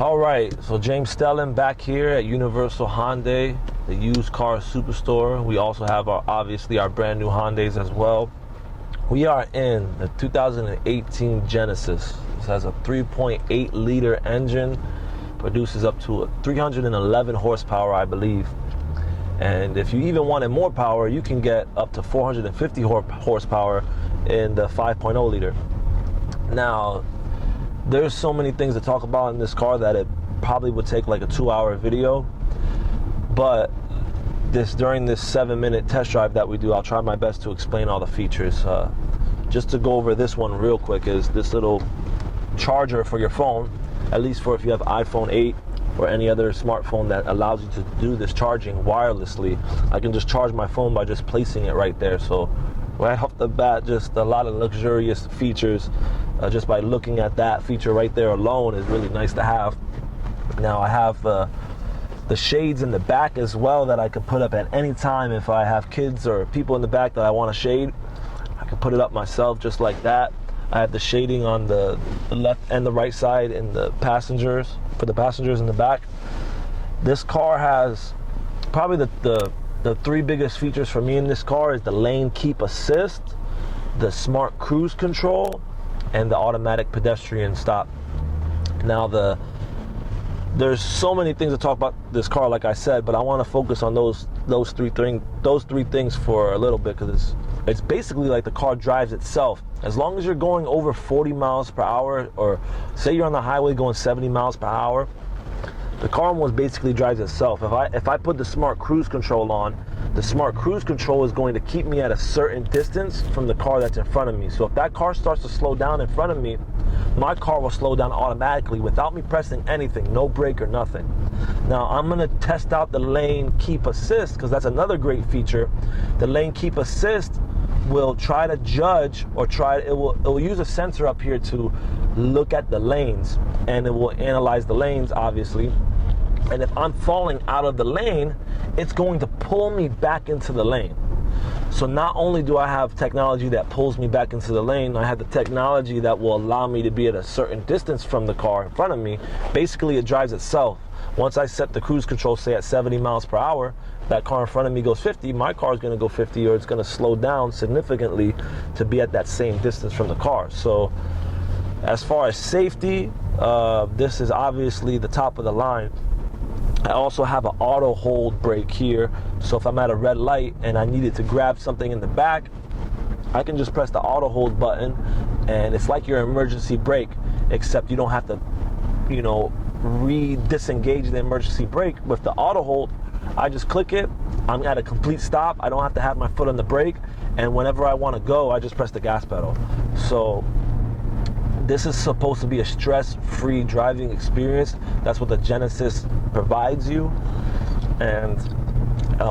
All right, so James Stelling back here at Universal Hyundai, the used car superstore. We also have obviously our brand new Hyundais as well. We are in the 2018 Genesis. This has a 3.8 liter engine, produces up to 311 horsepower, I believe. And if you even wanted more power, you can get up to 450 horsepower in the 5.0 liter. Now, there's so many things to talk about in this car that it probably would take like a 2-hour video. But during this 7-minute test drive that we do, I'll try my best to explain all the features. Just to go over this one real quick is this little charger for your phone, at least for if you have iPhone 8 or any other smartphone that allows you to do this charging wirelessly. I can just charge my phone by just placing it right there. So right off the bat, just a lot of luxurious features. Just by looking at that feature right there alone is really nice to have. Now I have the shades in the back as well that I can put up at any time. If I have kids or people in the back that I want to shade, I can put it up myself just like that. I have the shading on the left and the right side in the passengers, for the passengers in the back. This car has probably the three biggest features for me in this car is the lane keep assist, the smart cruise control, and the automatic pedestrian stop. Now there's so many things to talk about this car, like I said, but I want to focus on those three things for a little bit, because it's basically like the car drives itself. As long as you're going over 40 miles per hour, or say you're on the highway going 70 miles per hour, the car almost basically drives itself. If I put the smart cruise control on, the smart cruise control is going to keep me at a certain distance from the car that's in front of me. So if that car starts to slow down in front of me, my car will slow down automatically without me pressing anything, no brake or nothing. Now I'm gonna test out the lane keep assist, because that's another great feature. The lane keep assist will try to judge, or it will use a sensor up here to look at the lanes, and it will analyze the lanes, obviously. And if I'm falling out of the lane, it's going to pull me back into the lane. So not only do I have technology that pulls me back into the lane, I have the technology that will allow me to be at a certain distance from the car in front of me. Basically, it drives itself. Once I set the cruise control, say at 70 miles per hour, that car in front of me goes 50, my car is going to go 50, or it's going to slow down significantly to be at that same distance from the car. So as far as safety, this is obviously the top of the line. I also have an auto hold brake here, so if I'm at a red light and I needed to grab something in the back, I can just press the auto hold button, and it's like your emergency brake, except you don't have to, disengage the emergency brake. With the auto hold, I just click it, I'm at a complete stop, I don't have to have my foot on the brake, and whenever I want to go, I just press the gas pedal. So this is supposed to be a stress-free driving experience. That's what the Genesis provides you, and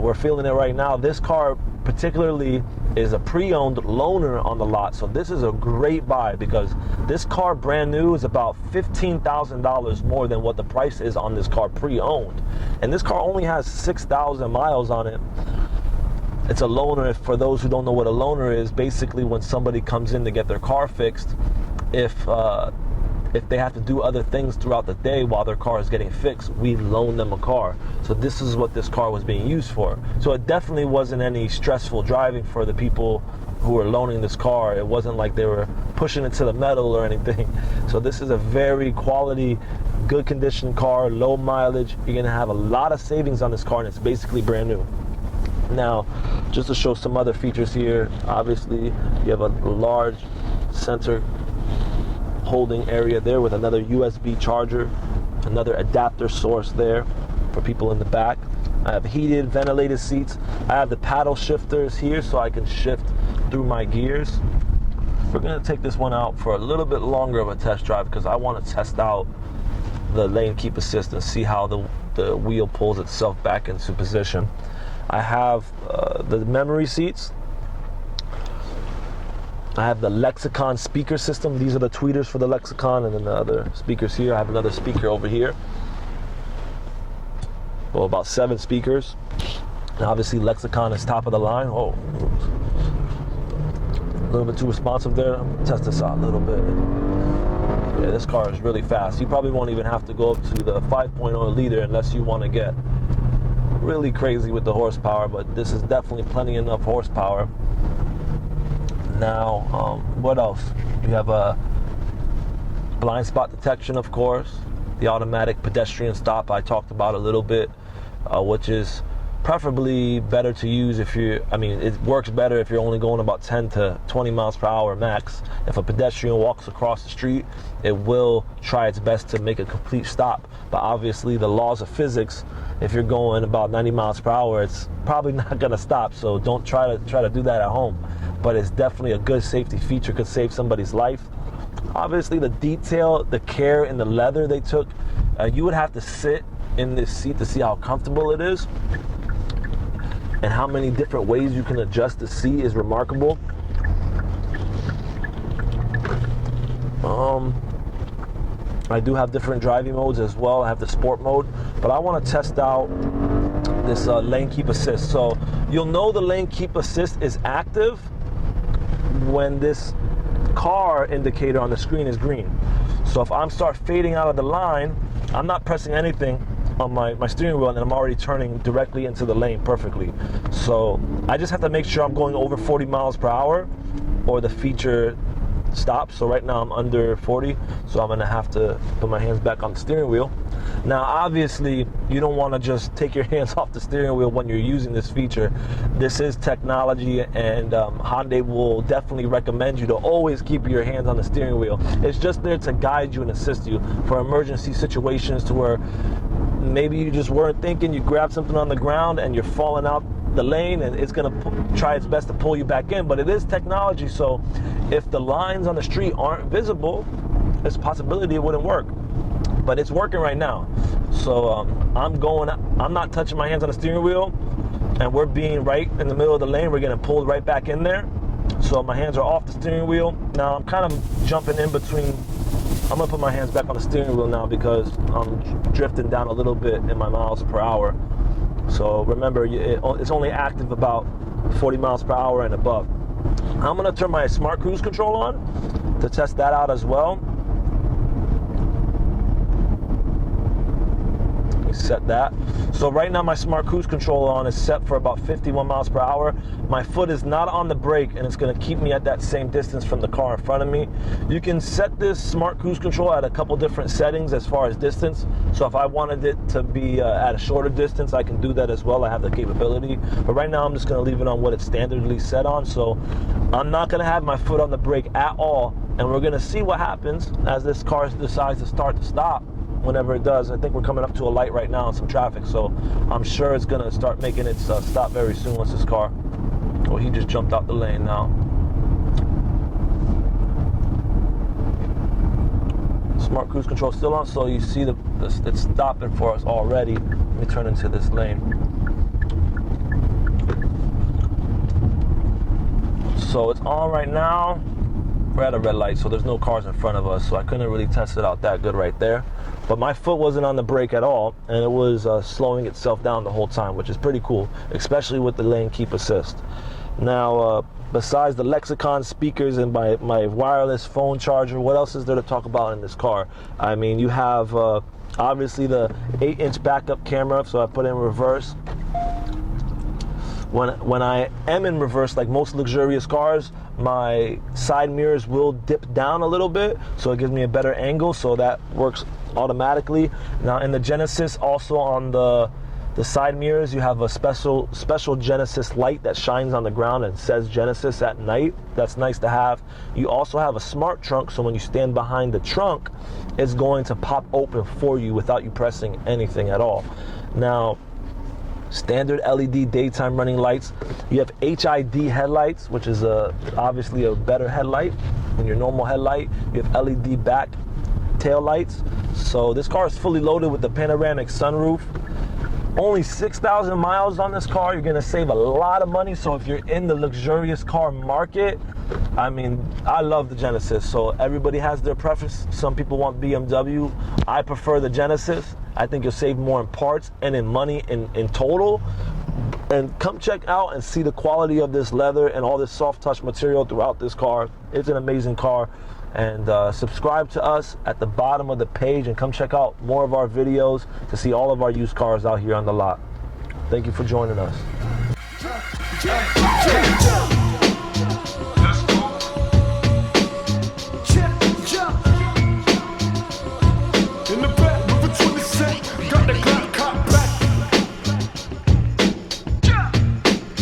we're feeling it right now. This car particularly is a pre-owned loaner on the lot, so this is a great buy, because this car brand new is about $15,000 more than what the price is on this car pre-owned, and this car only has 6,000 miles on it. It's a loaner. For those who don't know what a loaner is, basically when somebody comes in to get their car fixed, if they have to do other things throughout the day while their car is getting fixed, we loan them a car. So this is what this car was being used for. So it definitely wasn't any stressful driving for the people who were loaning this car. It wasn't like they were pushing it to the metal or anything. So this is a very quality, good condition car, low mileage. You're gonna have a lot of savings on this car, and it's basically brand new. Now, just to show some other features here, obviously you have a large center holding area there with another USB charger, another adapter source there for people in the back. I have heated, ventilated seats. I have the paddle shifters here so I can shift through my gears. We're gonna take this one out for a little bit longer of a test drive, because I want to test out the lane keep assist and see how the wheel pulls itself back into position. I have the memory seats. I have the Lexicon speaker system. These are the tweeters for the Lexicon, and then the other speakers here. I have another speaker over here. Well, about 7 speakers. And obviously Lexicon is top of the line. Oh, a little bit too responsive there. Test this out a little bit. Yeah, this car is really fast. You probably won't even have to go up to the 5.0 liter unless you want to get really crazy with the horsepower, but this is definitely plenty enough horsepower. Now, what else? You have a blind spot detection, of course, the automatic pedestrian stop I talked about a little bit, which is preferably better to use if it works better if you're only going about 10 to 20 miles per hour max. If a pedestrian walks across the street, it will try its best to make a complete stop. But obviously the laws of physics, if you're going about 90 miles per hour, it's probably not gonna stop. So don't try to do that at home. But it's definitely a good safety feature, could save somebody's life. Obviously the detail, the care in the leather they took, you would have to sit in this seat to see how comfortable it is. And how many different ways you can adjust the seat is remarkable. I do have different driving modes as well. I have the sport mode, but I want to test out this lane keep assist. So you'll know the lane keep assist is active when this car indicator on the screen is green. So if I'm start fading out of the line, I'm not pressing anything on my steering wheel and I'm already turning directly into the lane perfectly. So I just have to make sure I'm going over 40 miles per hour or the feature stops. So right now I'm under 40, so I'm gonna have to put my hands back on the steering wheel. Now obviously you don't want to just take your hands off the steering wheel when you're using this feature. This is technology, and Hyundai will definitely recommend you to always keep your hands on the steering wheel. It's just there to guide you and assist you for emergency situations, to where maybe you just weren't thinking, you grabbed something on the ground and you're falling out the lane, and it's going to try its best to pull you back in. But it is technology, so if the lines on the street aren't visible, there's a possibility it wouldn't work. But it's working right now. So I'm not touching my hands on the steering wheel, and we're being right in the middle of the lane. We're getting pulled right back in there. So my hands are off the steering wheel. Now I'm kind of jumping in between. I'm gonna put my hands back on the steering wheel now because I'm drifting down a little bit in my miles per hour. So remember, it's only active about 40 miles per hour and above. I'm gonna turn my smart cruise control on to test that out as well. Let me set that. So right now my smart cruise control on is set for about 51 miles per hour. My foot is not on the brake, and it's gonna keep me at that same distance from the car in front of me. You can set this smart cruise control at a couple different settings as far as distance. So if I wanted it to be at a shorter distance, I can do that as well. I have the capability. But right now I'm just gonna leave it on what it's standardly set on. So I'm not gonna have my foot on the brake at all. And we're gonna see what happens as this car decides to start to stop. Whenever it does, I think we're coming up to a light right now and some traffic, so I'm sure it's gonna start making its stop very soon once this car. Oh, he just jumped out the lane now. Smart cruise control still on, so you see it's stopping for us already. Let me turn into this lane. So it's on right now. We're at a red light, so there's no cars in front of us, so I couldn't really test it out that good right there. But my foot wasn't on the brake at all, and it was slowing itself down the whole time, which is pretty cool, especially with the lane keep assist. Now, besides the Lexicon speakers and my wireless phone charger, what else is there to talk about in this car? I mean, you have obviously the 8-inch backup camera, so I put in reverse. When I am in reverse, like most luxurious cars, my side mirrors will dip down a little bit, so it gives me a better angle, so that works automatically. Now in the Genesis, also on the side mirrors, you have a special Genesis light that shines on the ground and says Genesis at night. That's nice to have. You also have a smart trunk, so when you stand behind the trunk, it's going to pop open for you without you pressing anything at all. Now, standard LED daytime running lights. You have HID headlights, which is obviously a better headlight than your normal headlight. You have LED back tail lights. So this car is fully loaded with the panoramic sunroof. Only 6,000 miles on this car. You're gonna save a lot of money. So if you're in the luxurious car market, I mean, I love the Genesis. So everybody has their preference. Some people want BMW. I prefer the Genesis. I think you'll save more in parts and in money in total. And come check out and see the quality of this leather and all this soft touch material throughout this car. It's an amazing car. And subscribe to us at the bottom of the page and come check out more of our videos to see all of our used cars out here on the lot. Thank you for joining us.